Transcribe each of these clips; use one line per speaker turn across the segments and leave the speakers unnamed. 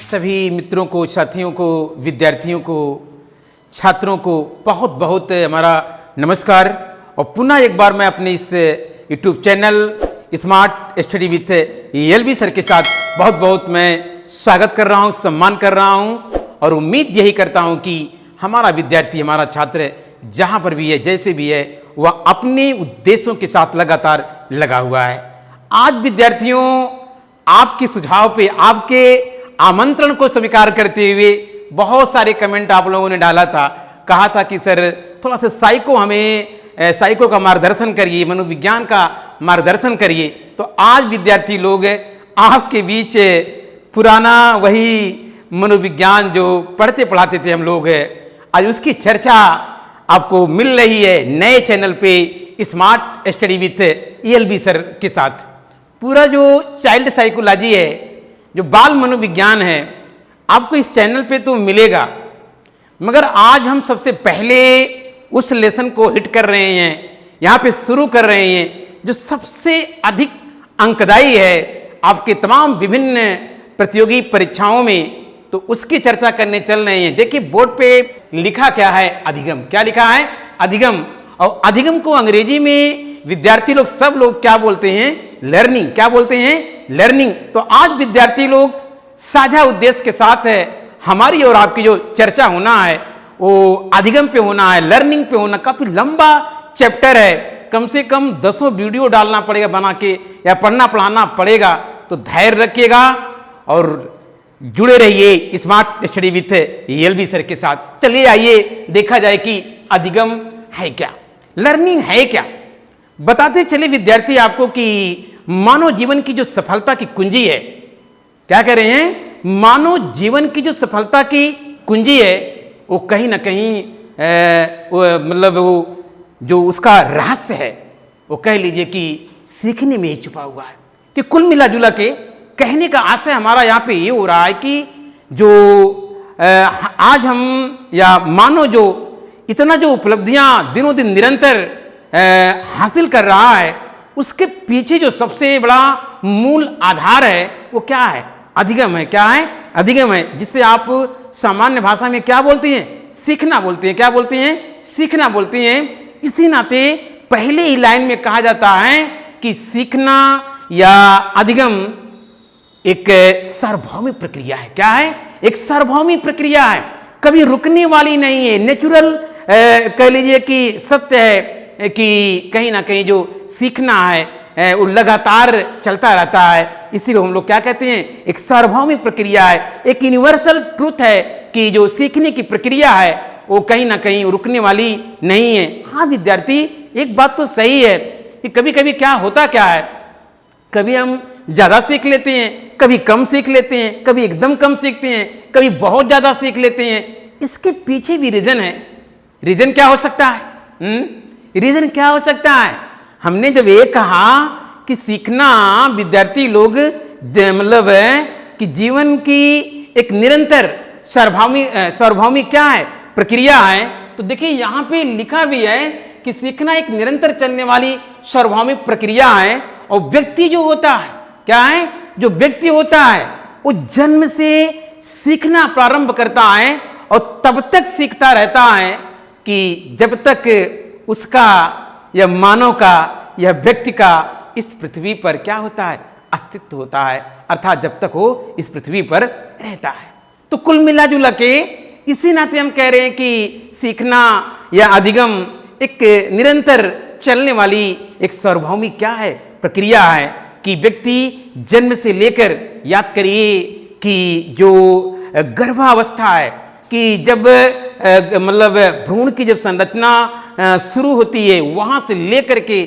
सभी मित्रों को, साथियों को, विद्यार्थियों को, छात्रों को बहुत बहुत हमारा नमस्कार। और पुनः एक बार मैं अपने इस YouTube channel smart study with LB sir के साथ बहुत बहुत मैं स्वागत कर रहा हूं, सम्मान कर रहा हूं और उम्मीद यही करता हूं कि हमारा विद्यार्थी, हमारा छात्र जहां पर भी है, जैसे भी है, वह अपने उद्देश्यों के साथ लगातार लगा हुआ है। आज विद्यार्थियों, आपके सुझाव पे, आपके आमंत्रण को स्वीकार करते हुए बहुत सारे कमेंट आप लोगों ने डाला था। कहा था कि सर थोड़ा सा साइको का मार्गदर्शन करिए, मनोविज्ञान का मार्गदर्शन करिए। तो आज विद्यार्थी लोग आपके बीच पुराना वही मनोविज्ञान जो पढ़ते पढ़ाते थे हम लोग, आज उसकी चर्चा आपको मिल रही है नए चैनल पे smart study with LB sir के साथ। पूरा जो चाइल्ड साइकोलॉजी है, जो बाल मनोविज्ञान है, आपको इस चैनल पे तो मिलेगा, मगर आज हम सबसे पहले उस लेसन को हिट कर रहे हैं, यहाँ पे शुरू कर रहे हैं जो सबसे अधिक अंकदायी है आपके तमाम विभिन्न प्रतियोगी परीक्षाओं में। तो उसकी चर्चा करने चल रहे हैं। देखिए बोर्ड पे लिखा क्या है, अधिगम। क्या लिखा है? अधिगम। और अधिगम को अंग्रेजी में विद्यार्थी लोग, सब लोग क्या बोलते हैं? लर्निंग। क्या बोलते हैं? लर्निंग। तो आज विद्यार्थी लोग साझा उद्देश्य के साथ है, हमारी और आपकी जो चर्चा होना है वो अधिगम पे होना है, लर्निंग पे होना। काफी लंबा चैप्टर है, कम से कम 10 वीडियो डालना पड़ेगा बना के, या पढ़ना पढ़ाना पड़ेगा। तो धैर्य रखिएगा और जुड़े रहिए smart study with LB sir के साथ। चलिए आइए देखा जाए कि अधिगम है क्या, लर्निंग है क्या। बताते चले विद्यार्थी आपको कि मानव जीवन की जो सफलता की कुंजी है, क्या कह रहे हैं? मानव जीवन की जो सफलता की कुंजी है वो कहीं ना कहीं मतलब वो जो उसका रहस्य है, वो कह लीजिए कि सीखने में ही छुपा हुआ है। कि कुल मिला जुला के कहने का आशय हमारा यहाँ पे ये हो रहा है कि जो आज हम या मानव जो इतना जो उपलब्धियां दिनों दिन निरंतर हासिल कर रहा है, उसके पीछे जो सबसे बड़ा मूल आधार है वो क्या है? अधिगम है। क्या है? अधिगम है, जिससे आप सामान्य भाषा में क्या बोलते हैं? सीखना बोलते हैं। क्या बोलते हैं? सीखना बोलते हैं। इसी नाते पहले ही लाइन में कहा जाता है कि सीखना या अधिगम एक सार्वभौमिक प्रक्रिया है। क्या है? एक सार्वभौमिक प्रक्रिया है, कभी रुकने वाली नहीं है। नेचुरल कह लीजिए कि सत्य है कि कहीं ना कहीं जो सीखना है वो लगातार चलता रहता है। इसीलिए हम लोग क्या कहते हैं? एक सार्वभौमिक प्रक्रिया है, एक यूनिवर्सल ट्रूथ है कि जो सीखने की प्रक्रिया है वो कहीं ना कहीं रुकने वाली नहीं है। हाँ विद्यार्थी, एक बात तो सही है कि कभी कभी क्या होता क्या है, कभी हम ज़्यादा सीख लेते हैं, कभी कम सीख लेते हैं, कभी एकदम कम सीखते हैं, कभी बहुत ज़्यादा सीख लेते हैं। इसके पीछे भी रीज़न है। रीज़न क्या हो सकता है? रीज़न क्या हो सकता है? हमने जब ये कहा कि सीखना विद्यार्थी लोग मतलब कि जीवन की एक निरंतर सार्वभौमिक क्या है? प्रक्रिया है। तो देखिए यहाँ पे लिखा भी है कि सीखना एक निरंतर चलने वाली सार्वभौमिक प्रक्रिया है। और व्यक्ति जो होता है, क्या है? जो व्यक्ति होता है वो जन्म से सीखना प्रारंभ करता है और तब तक सीखता रहता है कि जब तक उसका या मानव का या व्यक्ति का इस पृथ्वी पर क्या होता है? अस्तित्व होता है, अर्थात जब तक वो इस पृथ्वी पर रहता है। तो कुल मिला जुला के इसी नाते हम कह रहे हैं कि सीखना या अधिगम एक निरंतर चलने वाली एक सार्वभौमिक क्या है? प्रक्रिया है कि व्यक्ति जन्म से लेकर, याद करिए कि जो गर्भावस्था है, कि जब मतलब भ्रूण की जब संरचना शुरू होती है, वहाँ से लेकर के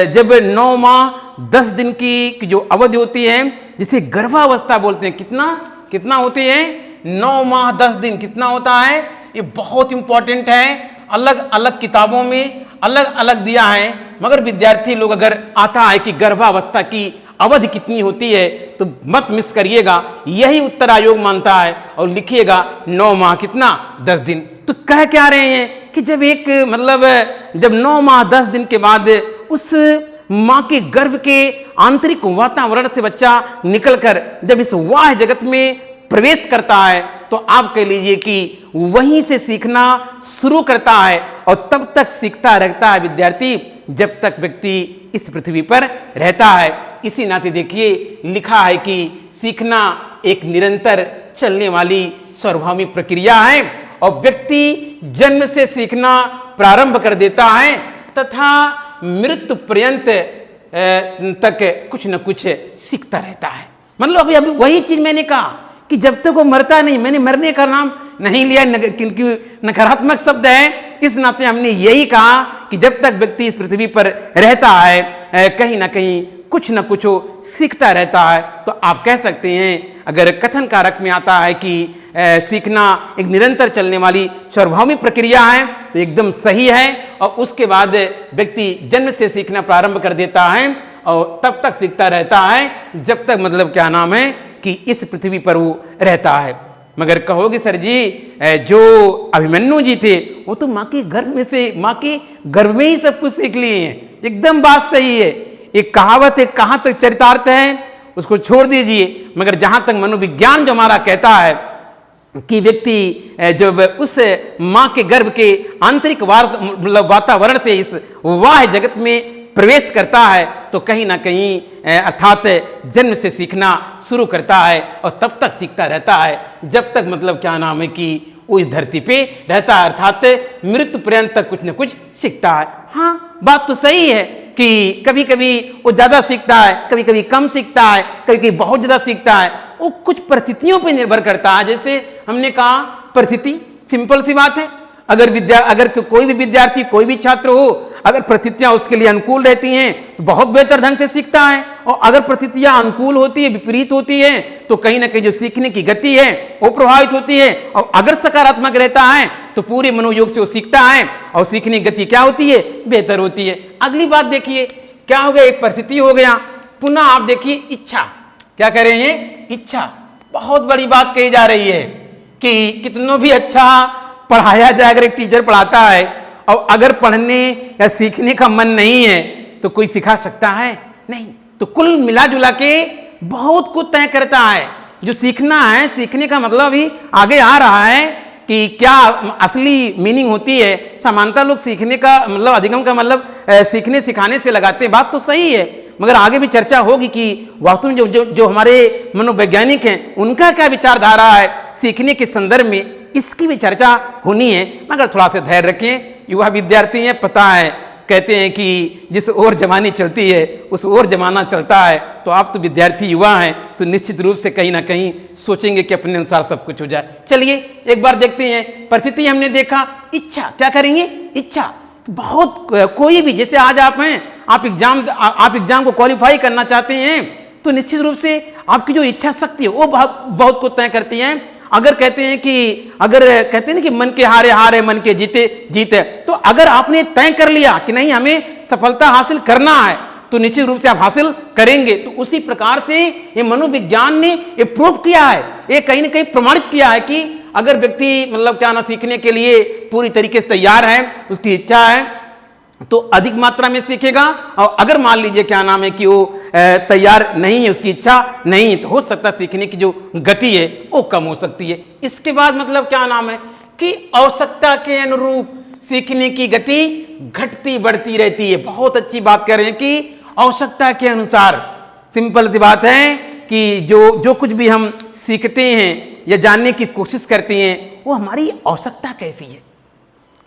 जब 9 माह 10 दिन की जो अवधि होती है, जिसे गर्भावस्था बोलते हैं, कितना होती है? 9 माह 10 दिन। कितना होता है? ये बहुत इंपॉर्टेंट है। अलग अलग किताबों में अलग अलग दिया है, मगर विद्यार्थी लोग अगर आता है कि गर्भावस्था की अवधि कितनी होती है तो मत मिस करिएगा। यही उत्तर आयोग मानता है और लिखिएगा 9 माह 10 दिन। तो कह क्या रहे हैं कि जब एक मतलब जब 9 माह 10 दिन के बाद उस माँ के गर्भ के आंतरिक वातावरण से बच्चा निकलकर जब इस वाह जगत में प्रवेश करता है तो आप कह लीजिए कि वहीं से सीखना शुरू करता है और तब तक सीखता रहता है विद्यार्थी जब तक व्यक्ति इस पृथ्वी पर रहता है। इसी नाते देखिए लिखा है कि सीखना एक निरंतर चलने वाली स्वाभाविक प्रक्रिया है और व्यक्ति जन्म से सीखना प्रारंभ कर देता है तथा मृत्यु पर्यंत तक कुछ न कुछ सीखता रहता है। मतलब अभी वही चीज मैंने कहा कि जब तक वो मरता नहीं, मैंने मरने का नाम नहीं लिया क्योंकि नकारात्मक शब्द है, इस नाते हमने यही कहा कि जब तक व्यक्ति इस पृथ्वी पर रहता है कहीं ना कहीं कुछ न कुछ वो सीखता रहता है। तो आप कह सकते हैं अगर कथन कारक में आता है कि सीखना एक निरंतर चलने वाली स्वाभाविक प्रक्रिया है तो एकदम सही है और उसके बाद व्यक्ति जन्म से सीखना प्रारंभ कर देता है और तब तक सीखता रहता है जब तक मतलब क्या नाम है कि इस पृथ्वी पर वो रहता है। मगर कहोगे सर जी जो अभिमन्यु जी थे वो तो माँ के गर्भ में ही सब कुछ सीख लिए हैं। एकदम बात सही है, एक कहावत है, कहाँ तक चरितार्थ है उसको छोड़ दीजिए, मगर जहां तक मनोविज्ञान जो हमारा कहता है कि व्यक्ति जब उस माँ के गर्भ के आंतरिक वातावरण से इस वाह जगत में प्रवेश करता है तो कहीं ना कहीं अर्थात जन्म से सीखना शुरू करता है और तब तक सीखता रहता है जब तक मतलब क्या नाम है कि वो इस धरती पे रहता है, अर्थात मृत्यु पर्यंत तक कुछ न कुछ सीखता है। हाँ, बात तो सही है कि कभी कभी वो ज़्यादा सीखता है, कभी कभी कम सीखता है, कभी कभी बहुत ज़्यादा सीखता है। वो कुछ परिस्थितियों पे निर्भर करता है। जैसे हमने कहा परिस्थिति, सिंपल सी बात है, अगर कोई भी विद्यार्थी कोई भी छात्र हो, अगर परिस्थितियां उसके लिए अनुकूल रहती हैं तो बहुत बेहतर ढंग से सीखता है और अगर परिस्थितियां अनुकूल होती है, विपरीत होती है तो कहीं ना कहीं जो सीखने की गति है वो प्रभावित होती है। और अगर सकारात्मक रहता है तो पूरे मनोयोग से वो सीखता है और सीखने की गति क्या होती है, बेहतर होती है। अगली बात देखिए क्या हो गया, एक परिस्थिति हो गया, पुनः आप देखिए इच्छा, क्या कह रहे हैं, इच्छा। बहुत बड़ी बात कही जा रही है कि कितनों भी अच्छा पढ़ाया जाए, अगर एक टीचर पढ़ाता है और अगर पढ़ने या सीखने का मन नहीं है तो कोई सिखा सकता है नहीं। तो कुल मिला जुला के बहुत कुछ तय करता है। जो सीखना है, सीखने का मतलब अभी आगे आ रहा है कि क्या असली मीनिंग होती है। सामान्यतः लोग सीखने का मतलब अधिगम का मतलब सीखने सिखाने से लगाते हैं, बात तो सही है, मगर आगे भी चर्चा होगी कि वास्तव में जो हमारे मनोवैज्ञानिक हैं उनका क्या विचारधारा है सीखने के संदर्भ में, इसकी भी चर्चा होनी है। मगर थोड़ा सा धैर्य रखें, युवा विद्यार्थी हैं, पता है कहते हैं कि जिस ओर जवानी चलती है उस ओर जमाना चलता है। तो आप तो विद्यार्थी युवा हैं तो निश्चित रूप से कहीं ना कहीं सोचेंगे कि अपने अनुसार सब कुछ हो जाए। चलिए एक बार देखते हैं, परिस्थिति हमने देखा, इच्छा क्या करेंगे, इच्छा। बहुत कोई भी, जैसे आज आप हैं, आप एग्जाम को क्वालिफाई करना चाहते हैं तो निश्चित रूप से आपकी जो इच्छा शक्ति है वो बहुत को तय करती है। अगर कहते हैं कि मन के हारे हारे मन के जीते जीते, तो अगर आपने तय कर लिया कि नहीं हमें सफलता हासिल करना है तो निश्चित रूप से आप हासिल करेंगे। तो उसी प्रकार से ये मनोविज्ञान ने ये प्रूव किया है, ये कहीं ना कहीं प्रमाणित किया है कि अगर व्यक्ति मतलब क्या ना सीखने के लिए पूरी तरीके से तैयार है, उसकी इच्छा है तो अधिक मात्रा में सीखेगा। और अगर मान लीजिए क्या नाम है कि वो तैयार नहीं है, उसकी इच्छा नहीं है, तो हो सकता है सीखने की जो गति है वो कम हो सकती है। इसके बाद मतलब क्या नाम है कि आवश्यकता के अनुरूप सीखने की गति घटती बढ़ती रहती है। बहुत अच्छी बात कर रहे हैं कि आवश्यकता के अनुसार, सिंपल सी बात है कि जो कुछ भी हम सीखते हैं या जानने की कोशिश करते हैं वो हमारी आवश्यकता कैसी है।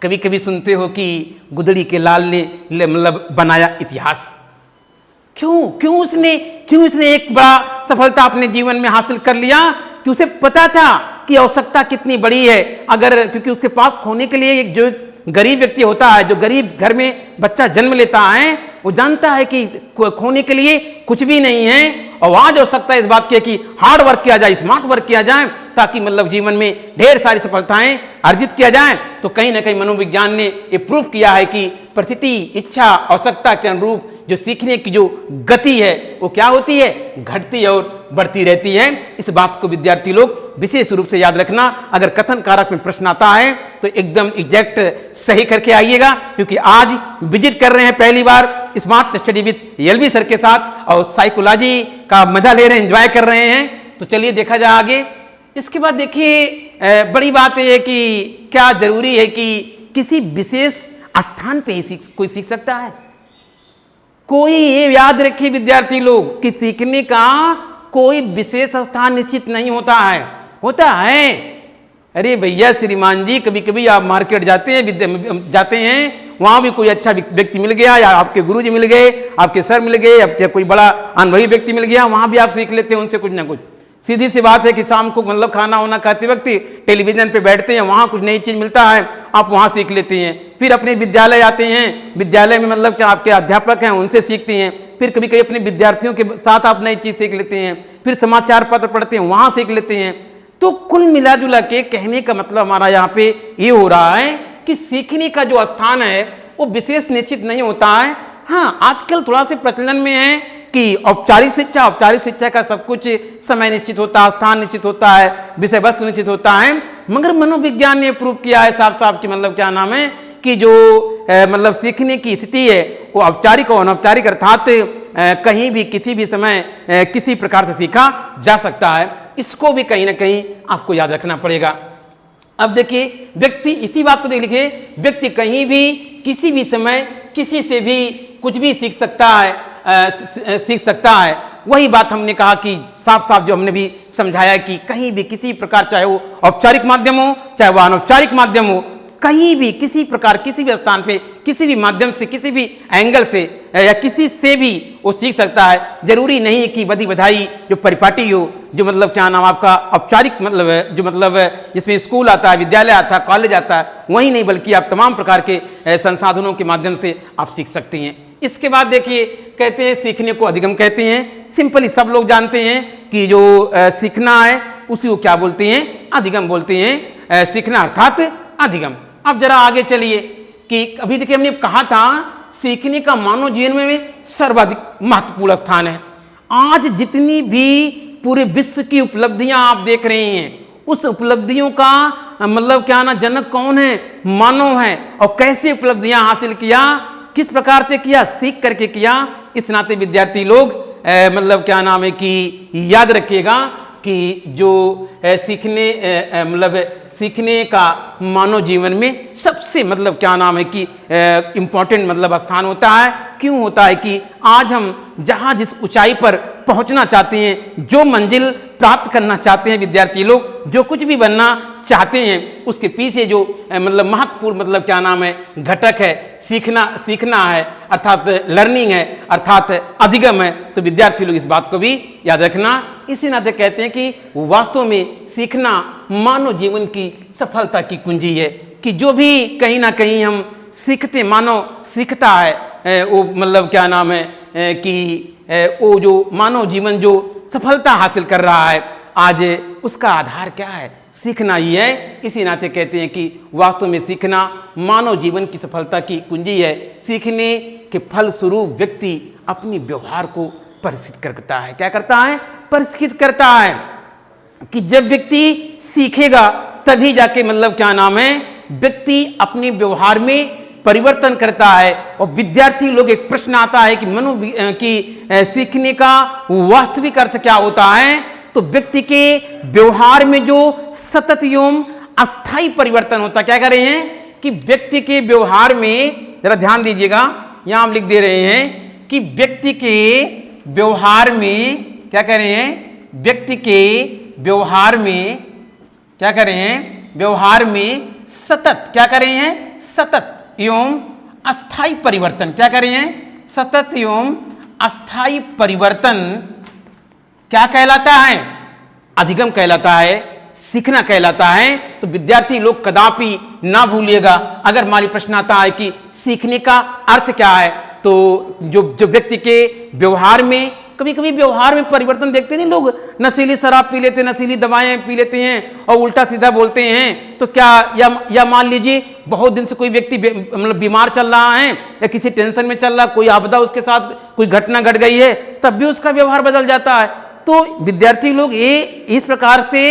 कभी कभी सुनते हो कि गुदड़ी के लाल ने मतलब बनाया इतिहास। क्यों उसने एक बड़ा सफलता अपने जीवन में हासिल कर लिया कि उसे पता था कि आवश्यकता कितनी बड़ी है। अगर क्योंकि उसके पास खोने के लिए एक जो गरीब व्यक्ति होता है, जो गरीब घर में बच्चा जन्म लेता है, वो जानता है कि खोने के लिए कुछ भी नहीं है और आज आवश्यकता है इस बात की कि हार्ड वर्क किया जाए, स्मार्ट वर्क किया जाए ताकि मतलब जीवन में ढेर सारी सफलताएं अर्जित किया जाए। तो कहीं ना कहीं मनोविज्ञान ने ये प्रूव किया है कि परिस्थिति, इच्छा, आवश्यकता के अनुरूप जो सीखने की जो गति है वो क्या होती है, घटती और बढ़ती रहती है। इस बात को विद्यार्थी लोग विशेष रूप से याद रखना। अगर कथन कारक में प्रश्न आता है तो एकदम एग्जैक्ट सही करके आइएगा, क्योंकि आज विजिट कर रहे हैं पहली बार smart study with L V sir के साथ और साइकोलॉजी का मजा ले रहे हैं, एंजॉय कर रहे हैं। तो चलिए देखा जाए आगे। इसके बाद देखिए बड़ी बात यह है कि क्या जरूरी है कि किसी विशेष स्थान पे ही कोई सीख सकता है? कोई ये याद रखिए विद्यार्थी लोग कि सीखने का कोई विशेष स्थान निश्चित नहीं होता है। होता है, अरे भैया श्रीमान जी, कभी कभी आप मार्केट जाते हैं वहां भी कोई अच्छा व्यक्ति मिल गया, या आपके गुरुजी मिल गए, आपके सर मिल गए, या कोई बड़ा अनुभवी व्यक्ति मिल गया, वहां भी आप सीख लेते हैं उनसे कुछ ना कुछ। सीधी सी बात है कि शाम को मतलब खाना वाना खाते वक्त टेलीविजन पे बैठते हैं, वहां कुछ नई चीज मिलता है, आप वहां सीख लेते हैं। फिर अपने विद्यालय आते हैं, विद्यालय में मतलब क्या आपके अध्यापक हैं उनसे सीखते हैं। फिर कभी कभी अपने विद्यार्थियों के साथ आप नई चीज सीख लेते हैं। फिर समाचार पत्र पढ़ते हैं, वहां सीख लेते हैं। तो कुल मिला जुला के कहने का मतलब हमारा यहाँ पे ये हो रहा है कि सीखने का जो स्थान है वो विशेष निश्चित नहीं होता है। हाँ, आजकल थोड़ा सा प्रचलन में है कि औपचारिक शिक्षा का सब कुछ समय निश्चित होता है, स्थान निश्चित होता है, विषय वस्तु निश्चित होता है। मगर मनोविज्ञान ने प्रूव किया है साफ साफ कि मतलब क्या नाम है कि जो मतलब सीखने की स्थिति है वो औपचारिक और अनौपचारिक अर्थात कहीं भी किसी भी समय किसी प्रकार से सीखा जा सकता है। इसको भी कहीं ना कहीं आपको याद रखना पड़ेगा। अब देखिए व्यक्ति, इसी बात को देख लीजिए, व्यक्ति कहीं भी किसी भी समय किसी से भी कुछ भी सीख सकता है। वही बात हमने कहा कि साफ साफ जो हमने भी समझाया कि कहीं भी किसी प्रकार, चाहे वो औपचारिक माध्यम हो चाहे वो अनौपचारिक माध्यम हो, कहीं भी किसी प्रकार किसी भी स्थान पे किसी भी माध्यम से किसी भी एंगल से या किसी से भी वो सीख सकता है। जरूरी नहीं है कि बधी बधाई जो परिपाटी हो, जो मतलब क्या नाम आपका औपचारिक मतलब जो मतलब जिसमें स्कूल आता है, विद्यालय आता है, कॉलेज आता है, वही नहीं बल्कि आप तमाम प्रकार के संसाधनों के माध्यम से आप सीख सकते हैं। इसके बाद देखिए कहते हैं सीखने को अधिगम कहते हैं। सिंपली सब लोग जानते हैं कि जो सीखना है उसी को क्या बोलते हैं? अधिगम बोलते हैं। सीखना अर्थात अधिगम। अब जरा आगे चलिए कि अभी देखिए हमने कहा था सीखने का मानव जीवन में सर्वाधिक महत्वपूर्ण स्थान है। आज जितनी भी पूरे विश्व की उपलब्धियां आप देख रहे हैं, उस उपलब्धियों का मतलब क्या ना जनक कौन है? मानव है। और कैसे उपलब्धियां हासिल किया, किस प्रकार से किया? सीख करके किया। इस नाते विद्यार्थी लोग मतलब क्या नाम है कि याद रखिएगा कि जो सीखने का मानव जीवन में सबसे मतलब क्या नाम है कि इम्पोर्टेंट मतलब स्थान होता है। क्यों होता है कि आज हम जहाँ जिस ऊंचाई पर पहुँचना चाहते हैं, जो मंजिल प्राप्त करना चाहते हैं, विद्यार्थी लोग जो कुछ भी बनना चाहते हैं, उसके पीछे जो मतलब महत्वपूर्ण मतलब क्या नाम है घटक है, सीखना है अर्थात लर्निंग है, अर्थात अधिगम है। तो विद्यार्थी लोग इस बात को भी याद रखना। इसी नाते कहते हैं कि वास्तव में सीखना मानव जीवन की सफलता की कुंजी है कि जो भी कहीं ना कहीं हम सीखते, मानव सीखता है, वो मतलब क्या नाम है कि वो जो मानव जीवन जो सफलता हासिल कर रहा है, आज उसका आधार क्या है? सीखना ही है। इसी नाते कहते हैं कि वास्तव में सीखना मानव जीवन की सफलता की कुंजी है। सीखने के फलस्वरूप व्यक्ति अपनी व्यवहार को परिष्कृत करता है। क्या करता है? परिष्कृत करता है कि जब व्यक्ति सीखेगा तभी जाके मतलब क्या नाम है व्यक्ति अपने व्यवहार में परिवर्तन करता है। और विद्यार्थी लोग एक प्रश्न आता है कि सीखने का वास्तविक अर्थ क्या होता है? तो व्यक्ति के व्यवहार में जो सतत एवं अस्थायी परिवर्तन होता है। क्या कह रहे हैं कि व्यक्ति के व्यवहार में, जरा ध्यान दीजिएगा, यहां हम लिख दे रहे हैं कि व्यक्ति के व्यवहार में क्या कह रहे हैं? व्यक्ति के व्यवहार में क्या कर रहे हैं? व्यवहार में सतत क्या कर रहे हैं? सतत एवं अस्थायी परिवर्तन। क्या कर रहे हैं? सतत एवं अस्थायी परिवर्तन क्या कहलाता है? अधिगम कहलाता है, सीखना कहलाता है। तो विद्यार्थी लोग कदापि ना भूलिएगा, अगर मान लीजिए प्रश्न आता है कि सीखने का अर्थ क्या है, तो जो व्यक्ति के व्यवहार में, कभी कभी व्यवहार में परिवर्तन देखते नहीं लोग, नशीली शराब पी लेते हैं, नशीली दवाएं पी लेते हैं और उल्टा सीधा बोलते हैं। तो क्या या मान लीजिए बहुत दिन से कोई व्यक्ति मतलब बीमार चल रहा है या किसी टेंशन में चल रहा, कोई आपदा उसके साथ कोई घटना घट गई है, तब भी उसका व्यवहार बदल जाता है। तो विद्यार्थी लोग ये इस प्रकार से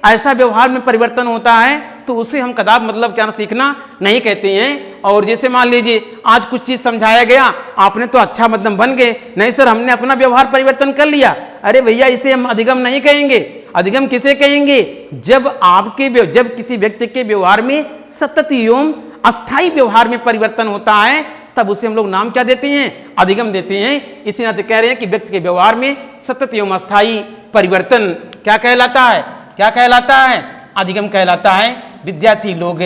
ऐसा व्यवहार में परिवर्तन होता है, तो उसे हम कदाप मतलब क्या सीखना नहीं कहते हैं। और जैसे मान लीजिए आज कुछ चीज़ समझाया गया, आपने तो अच्छा मतलब बन गए, नहीं सर हमने अपना व्यवहार परिवर्तन कर लिया, अरे भैया इसे हम अधिगम नहीं कहेंगे। अधिगम किसे कहेंगे? जब किसी व्यक्ति के व्यवहार में सतत एवं अस्थायी व्यवहार में परिवर्तन होता है, तब उसे हम लोग नाम क्या देते हैं? अधिगम देते हैं। इसी नाते कह रहे हैं कि व्यक्ति के व्यवहार में सतत एवं अस्थायी परिवर्तन क्या कहलाता है? क्या कहलाता है? अधिगम कहलाता है। विद्यार्थी लोग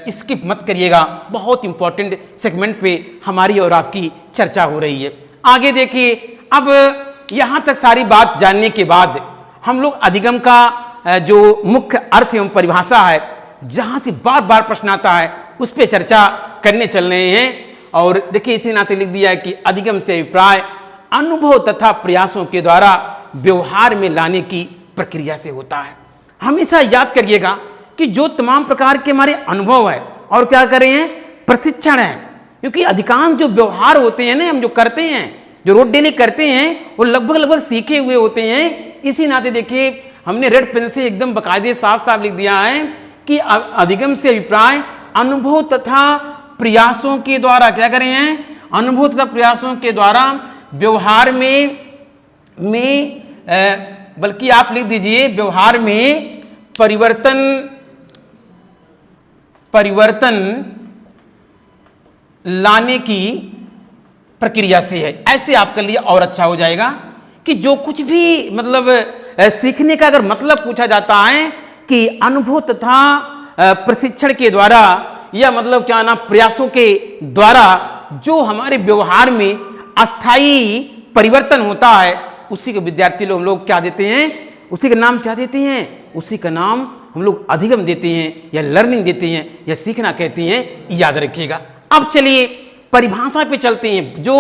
स्किप मत करिएगा, बहुत इंपॉर्टेंट सेगमेंट पे हमारी और आपकी चर्चा हो रही है। आगे देखिए, अब यहाँ तक सारी बात जानने के बाद हम लोग अधिगम का जो मुख्य अर्थ एवं परिभाषा है, जहाँ से बार बार प्रश्न आता है, उस पर चर्चा करने चल रहे हैं। और देखिए, इसी नाते लिख दिया है कि अधिगम से अभिप्राय अनुभव तथा प्रयासों के द्वारा व्यवहार में लाने की प्रक्रिया से होता है। हमेशा याद करिएगा कि जो तमाम प्रकार के हमारे अनुभव है और क्या कर रहे हैं? प्रशिक्षण है। क्योंकि अधिकांश जो व्यवहार होते हैं ना, हम जो करते हैं, जो रोज डेली करते हैं, वो लगभग सीखे हुए होते हैं। इसी नाते देखिए, हमने रेड पेन से एकदम बाकायदे साफ साफ लिख दिया है कि अधिगम से अभिप्राय अनुभव तथा प्रयासों के द्वारा क्या कर रहे हैं? अनुभव तथा प्रयासों के द्वारा व्यवहार में बल्कि आप लिख दीजिए व्यवहार में परिवर्तन लाने की प्रक्रिया से है। ऐसे आपके लिए और अच्छा हो जाएगा कि जो कुछ भी मतलब सीखने का अगर मतलब पूछा जाता है कि अनुभव तथा प्रशिक्षण के द्वारा या मतलब क्या ना प्रयासों के द्वारा जो हमारे व्यवहार में अस्थाई परिवर्तन होता है, उसी को विद्यार्थी लोग हम लोग क्या देते हैं? उसी का नाम क्या देते हैं? उसी का नाम हम लोग अधिगम देते हैं या लर्निंग देते हैं या सीखना कहते हैं। याद रखिएगा। अब चलिए परिभाषा पे चलते हैं। जो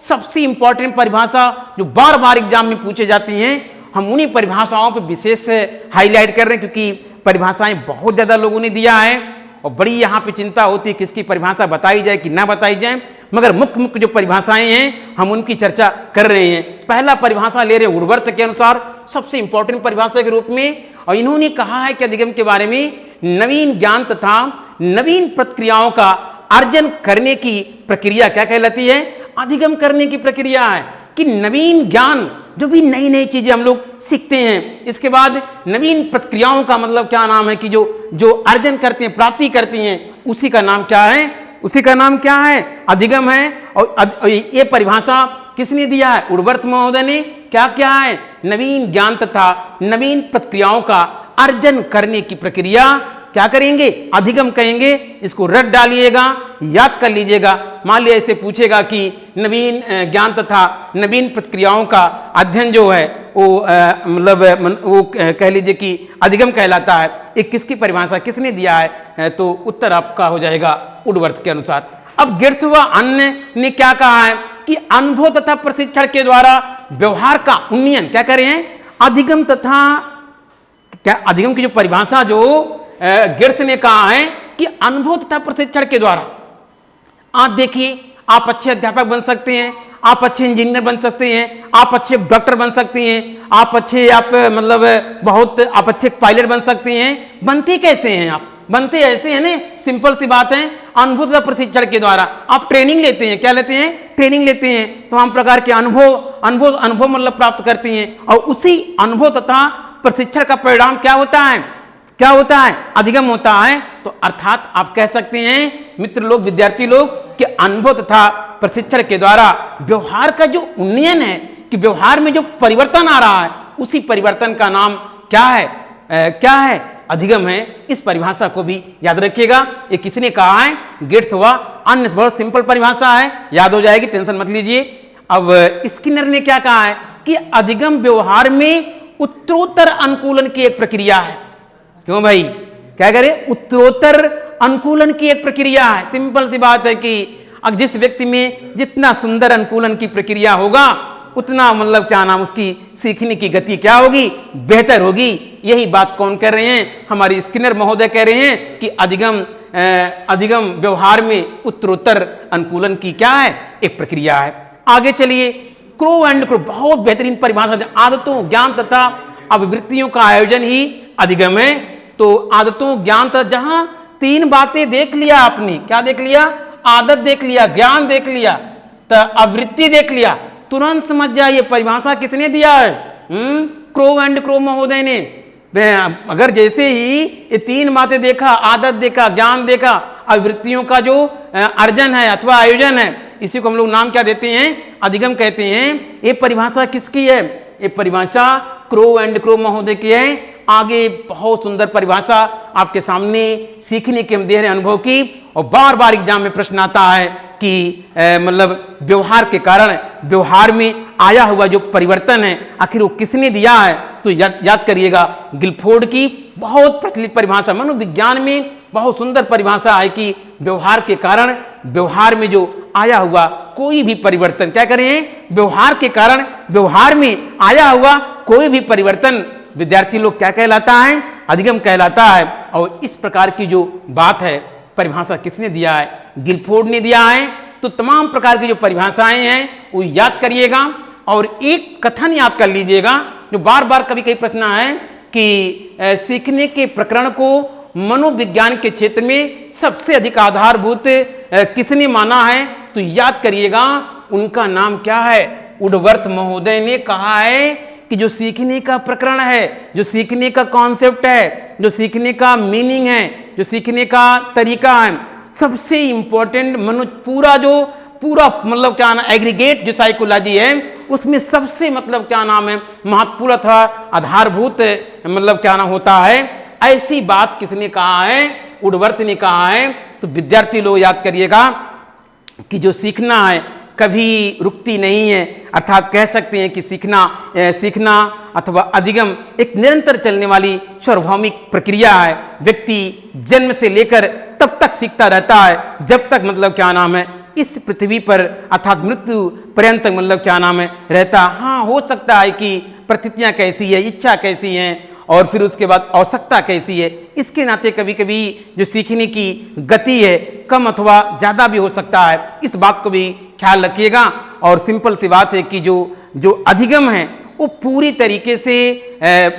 सबसे इंपॉर्टेंट परिभाषा जो बार बार एग्जाम में पूछे जाती हैं, हम उन्हीं परिभाषाओं पे विशेष हाईलाइट कर रहे हैं, क्योंकि परिभाषाएं बहुत ज़्यादा लोगों ने दिया है और बड़ी यहाँ पे चिंता होती है किसकी परिभाषा बताई जाए कि ना बताई जाए। मगर मुख्य जो परिभाषाएं हैं हम उनकी चर्चा कर रहे हैं। पहला परिभाषा ले रहे हैं उर्वर्त के अनुसार, सबसे इंपॉर्टेंट परिभाषा के रूप में। और इन्होंने कहा है कि अधिगम के बारे में नवीन ज्ञान तथा नवीन प्रक्रियाओं का अर्जन करने की प्रक्रिया क्या कहलाती है? अधिगम करने की प्रक्रिया है। कि नवीन ज्ञान, जो भी नई नई चीजें हम लोग सीखते हैं, इसके बाद नवीन प्रक्रियाओं का मतलब क्या नाम है कि जो अर्जन करते हैं, प्राप्ति करती हैं, उसी का नाम क्या है? उसी का नाम क्या है? अधिगम है। और ये परिभाषा किसने दिया है? उर्वर्त महोदय ने। क्या क्या है? नवीन ज्ञान तथा नवीन प्रक्रियाओं का अर्जन करने की प्रक्रिया क्या करेंगे? अधिगम कहेंगे। इसको रट डालिएगा, याद कर लीजिएगा। मान लिया ऐसे पूछेगा कि नवीन ज्ञान तथा नवीन प्रक्रियाओं का अध्ययन जो है वो मतलब वो कह लीजिए कि अधिगम कहलाता है। एक किसकी परिभाषा किसने दिया है? तो उत्तर आपका हो जाएगा उर्वर्त के अनुसार। अब गिर्थ व अन्य ने क्या कहा है कि अनुभव तथा प्रशिक्षण के द्वारा व्यवहार का उन्नयन क्या करें हैं? अधिगम तथा क्या अधिगम की जो परिभाषा जो गिर्थ ने कहा है कि अनुभव तथा प्रशिक्षण के द्वारा। आप देखिए, आप अच्छे अध्यापक बन सकते हैं, आप अच्छे इंजीनियर बन सकते हैं, आप अच्छे डॉक्टर बन सकते हैं, आप अच्छे आप अच्छे पायलट बन सकते हैं। बनते कैसे हैं आप? बनते ऐसे हैं ना, सिंपल सी बात है, अनुभव तथा प्रशिक्षण के द्वारा। आप ट्रेनिंग लेते हैं। क्या लेते हैं? ट्रेनिंग लेते हैं। तमाम प्रकार के अनुभव मतलब प्राप्त करते हैं, और उसी अनुभव तथा प्रशिक्षण का परिणाम क्या होता है? क्या होता है? अधिगम होता है। तो अर्थात आप कह सकते हैं मित्र लोग, विद्यार्थी लोग, कि अनुभव तथा प्रशिक्षण के द्वारा व्यवहार का जो उन्नयन है, कि व्यवहार में जो परिवर्तन आ रहा है, उसी परिवर्तन का नाम क्या है? क्या है? अधिगम है। इस परिभाषा को भी याद रखिएगा। ये किसने कहा है? गिर्थ व अन्य। बहुत सिंपल परिभाषा है, याद हो जाएगी, टेंशन मत लीजिए। अब स्किनर ने क्या कहा है कि अधिगम व्यवहार में उत्तरोत्तर अनुकूलन की एक प्रक्रिया है। क्यों भाई? क्या करें? उत्तरोत्तर अनुकूलन की एक प्रक्रिया है। सिंपल सी बात है कि अब जिस व्यक्ति में जितना सुंदर अनुकूलन की प्रक्रिया होगा, उतना मतलब क्या नाम उसकी सीखने की गति क्या होगी? बेहतर होगी। यही बात कौन कर रहे हैं? हमारी स्किनर महोदय कह रहे हैं कि अधिगम व्यवहार में उत्तरोत्तर अनुकूलन की क्या है? एक प्रक्रिया है। आगे चलिए, क्रो एंड क्रो, बहुत बेहतरीन परिभाषा। आदतों, ज्ञान तथा अभिवृत्तियों का आयोजन ही अधिगम है। तो आदतों, ज्ञान तथा, जहां तीन बातें देख लिया आपने, क्या देख लिया? आदत देख लिया, ज्ञान देख लिया, तो अवृत्ति देख लिया, तुरंत समझ जाइए परिभाषा किसने दिया है? क्रो एंड क्रो महोदय ने अगर जैसे ही ये तीन बातें देखा, आदत देखा, ज्ञान देखा, अभिवृत्तियों का जो अर्जन है अथवा आयोजन है, इसी को हम लोग नाम क्या देते हैं? अधिगम कहते हैं। ये परिभाषा किसकी है? ये परिभाषा क्रो एंड क्रो महोदय की है। आगे बहुत सुंदर परिभाषा आपके सामने सीखने के हम दे रहे हैं अनुभव की, और बार बार एग्जाम में प्रश्न आता है कि मतलब व्यवहार के कारण व्यवहार में आया हुआ जो परिवर्तन है आखिर वो किसने दिया है? तो याद करिएगा, गिलफोर्ड की बहुत प्रचलित परिभाषा, मनोविज्ञान में बहुत सुंदर परिभाषा है कि व्यवहार के कारण व्यवहार में जो आया हुआ कोई भी परिवर्तन, क्या करें? व्यवहार के कारण व्यवहार में आया हुआ कोई भी परिवर्तन विद्यार्थी लोग क्या कहलाता है? अधिगम कहलाता है। और इस प्रकार की जो बात है, परिभाषा किसने दिया है? गिलफोर्ड ने दिया है। तो तमाम प्रकार की जो परिभाषाएं हैं वो याद करिएगा, और एक कथन याद कर लीजिएगा जो बार बार कभी कभी प्रश्न है कि सीखने के प्रकरण को मनोविज्ञान के क्षेत्र में सबसे अधिक आधारभूत किसने माना है? तो याद करिएगा, उनका नाम क्या है? वुडवर्थ महोदय ने कहा है कि जो सीखने का प्रकरण है, जो सीखने का कॉन्सेप्ट है, जो सीखने का मीनिंग है, जो सीखने का तरीका है, सबसे इंपॉर्टेंट पूरा मतलब क्या नाम, एग्रीगेट जो साइकोलॉजी है उसमें सबसे मतलब क्या नाम है, महत्वपूर्ण था, आधारभूत मतलब क्या नाम होता है। ऐसी बात किसने कहा है? वुडवर्थ ने कहा है। तो विद्यार्थी लोग याद करिएगा कि जो सीखना है कभी रुकती नहीं है, अर्थात कह सकते हैं कि सीखना अथवा अधिगम एक निरंतर चलने वाली सार्वभौमिक प्रक्रिया है। व्यक्ति जन्म से लेकर तब तक सीखता रहता है जब तक मतलब क्या नाम है इस पृथ्वी पर अर्थात मृत्यु पर्यंत मतलब क्या नाम है रहता। हाँ, हो सकता है कि परिस्थितियाँ कैसी है, इच्छा कैसी है, और फिर उसके बाद आवश्यकता कैसी है, इसके नाते कभी कभी जो सीखने की गति है कम अथवा ज़्यादा भी हो सकता है। इस बात को भी ख्याल रखिएगा। और सिंपल सी बात है कि जो अधिगम है वो पूरी तरीके से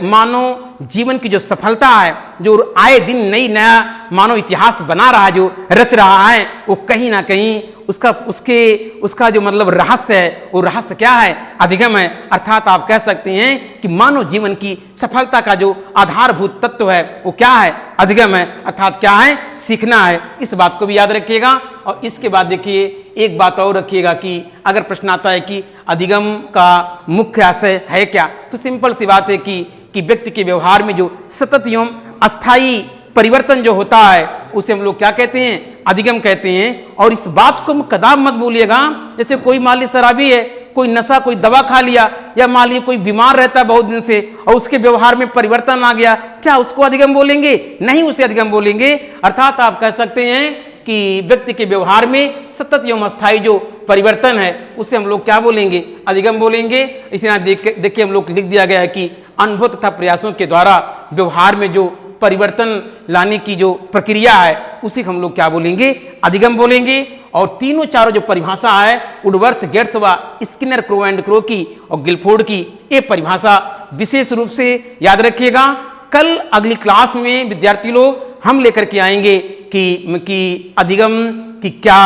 मानव जीवन की जो सफलता है, जो आए दिन नया मानव इतिहास बना रहा है, जो रच रहा है, वो कहीं ना कहीं उसका जो मतलब रहस्य है, वो रहस्य क्या है? अधिगम है। अर्थात आप कह सकते हैं कि मानव जीवन की सफलता का जो आधारभूत तत्व है वो क्या है? अधिगम है। अर्थात क्या है? सीखना है। इस बात को भी याद रखिएगा। और इसके बाद देखिए एक बात और रखिएगा कि अगर प्रश्न आता है कि अधिगम का मुख्य आशय है क्या, तो सिंपल सी बात है कि व्यक्ति के व्यवहार में जो सतत एवं अस्थायी परिवर्तन जो होता है उसे हम लोग क्या कहते हैं? अधिगम कहते हैं। और इस बात को कदाप मत भूलिएगा, जैसे कोई मान लीजिए शराबी है, कोई नशा, कोई दवा खा लिया, या मान लीजिए कोई बीमार रहता है बहुत दिन से और उसके व्यवहार में परिवर्तन आ गया, क्या उसको अधिगम बोलेंगे? नहीं, उसे अधिगम बोलेंगे। अर्थात आप कह सकते हैं कि व्यक्ति के व्यवहार में सतत एवं अस्थायी जो परिवर्तन है उसे हम लोग क्या बोलेंगे? अधिगम बोलेंगे। इसी तरह देखिए हम लोग लिख दिया गया है कि अनुभव तथा प्रयासों के द्वारा व्यवहार में जो परिवर्तन लाने की जो प्रक्रिया है उसी को हम लोग क्या बोलेंगे? अधिगम बोलेंगे। और तीनों चारों जो परिभाषा है वुडवर्थ, गेर्थ व स्किनर, क्रो एंड क्रो की और गिलफोर्ड की, ये परिभाषा विशेष रूप से याद रखिएगा। कल अगली क्लास में विद्यार्थी लोग हम लेकर के आएंगे कि अधिगम की क्या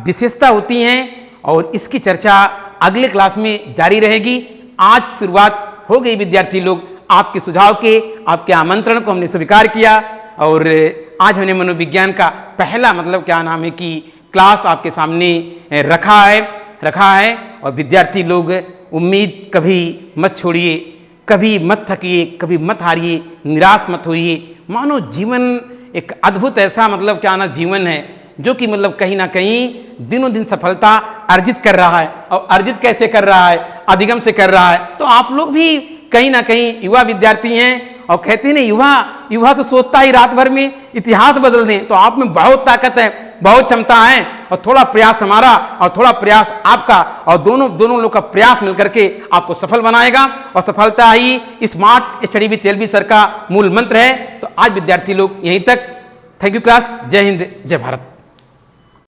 विशेषता होती हैं, और इसकी चर्चा अगले क्लास में जारी रहेगी। आज शुरुआत हो गई विद्यार्थी लोग, आपके सुझाव के, आपके आमंत्रण को हमने स्वीकार किया, और आज हमने मनोविज्ञान का पहला मतलब क्या नाम है कि क्लास आपके सामने रखा है। और विद्यार्थी लोग उम्मीद कभी मत छोड़िए, कभी मत थकिए, कभी मत हारिए, निराश मत होइए। मानो जीवन एक अद्भुत ऐसा मतलब क्या ना जीवन है जो कि मतलब कहीं ना कहीं दिनों दिन सफलता अर्जित कर रहा है। और अर्जित कैसे कर रहा है? अधिगम से कर रहा है। तो आप लोग भी कहीं ना कहीं युवा विद्यार्थी हैं, और कहते हैं ना युवा तो सोचता ही रात भर में इतिहास बदल दें। तो आप में बहुत ताकत है, बहुत क्षमता है, और थोड़ा प्रयास हमारा और थोड़ा प्रयास आपका, और दोनों लोग का प्रयास मिलकर के आपको सफल बनाएगा। और सफलता ही smart study with L B sir का मूल मंत्र है। तो आज विद्यार्थी लोग यहीं तक। Thank you class. जय हिंद, जय भारत।